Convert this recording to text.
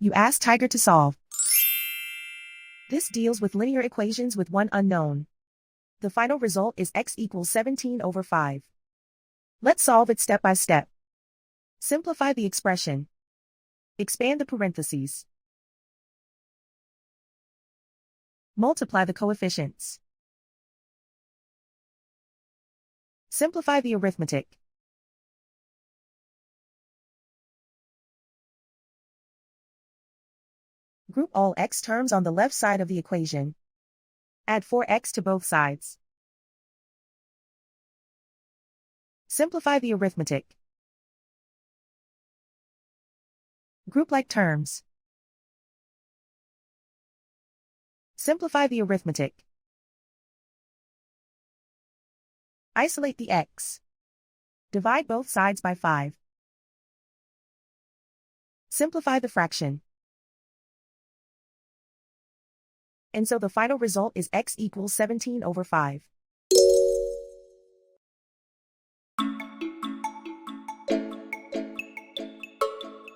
You ask Tiger to solve. This deals with linear equations with one unknown. The final result is x equals 17/5. Let's solve it step by step. Simplify the expression. Expand the parentheses. Multiply the coefficients. Simplify the arithmetic. Group all x terms on the left side of the equation. Add 4x to both sides. Simplify the arithmetic. Group like terms. Simplify the arithmetic. Isolate the x. Divide both sides by 5. Simplify the fraction. And so the final result is x equals 17/5.